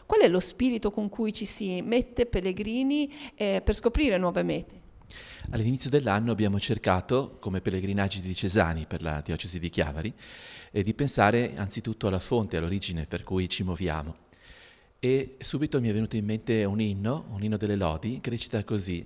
Qual è lo spirito con cui ci si mette pellegrini per scoprire nuove mete? All'inizio dell'anno abbiamo cercato, come pellegrinaggi diocesani per la diocesi di Chiavari, di pensare anzitutto alla fonte, all'origine per cui ci muoviamo. E subito mi è venuto in mente un inno delle lodi, che recita così: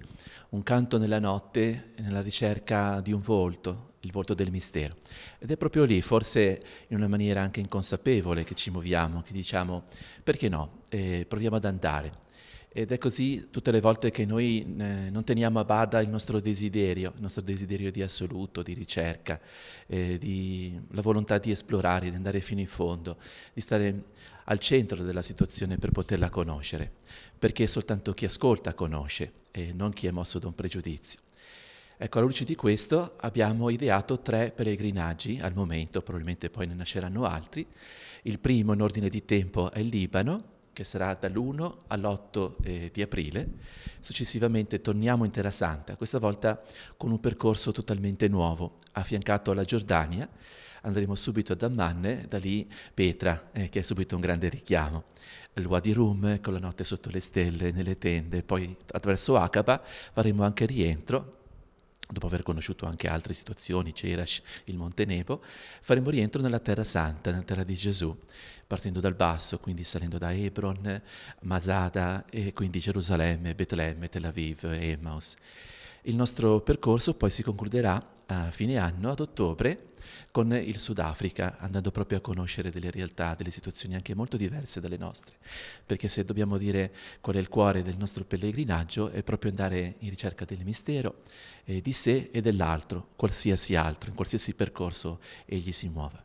un canto nella notte nella ricerca di un volto, il volto del mistero. Ed è proprio lì, forse in una maniera anche inconsapevole, che ci muoviamo, che diciamo perché no, proviamo ad andare. Ed è così tutte le volte che noi non teniamo a bada il nostro desiderio di assoluto, di ricerca, la volontà di esplorare, di andare fino in fondo, di stare al centro della situazione per poterla conoscere, perché soltanto chi ascolta conosce e non chi è mosso da un pregiudizio. Ecco, alla luce di questo abbiamo ideato 3 pellegrinaggi al momento, probabilmente poi ne nasceranno altri. Il primo in ordine di tempo è il Libano, che sarà dall'1 all'8 di aprile. Successivamente torniamo in Terra Santa, questa volta con un percorso totalmente nuovo, affiancato alla Giordania. Andremo subito ad Amman, da lì Petra, che è subito un grande richiamo. Il Wadi Rum con la notte sotto le stelle, nelle tende, poi attraverso Aqaba faremo anche rientro. Dopo aver conosciuto anche altre situazioni, Cerash, il Monte Nebo, faremo rientro nella Terra Santa, nella terra di Gesù, partendo dal basso, quindi salendo da Hebron, Masada e quindi Gerusalemme, Betlemme, Tel Aviv e Emmaus. Il nostro percorso poi si concluderà a fine anno, ad ottobre, con il Sudafrica, andando proprio a conoscere delle realtà, delle situazioni anche molto diverse dalle nostre, perché se dobbiamo dire qual è il cuore del nostro pellegrinaggio è proprio andare in ricerca del mistero, di sé e dell'altro, qualsiasi altro, in qualsiasi percorso egli si muova.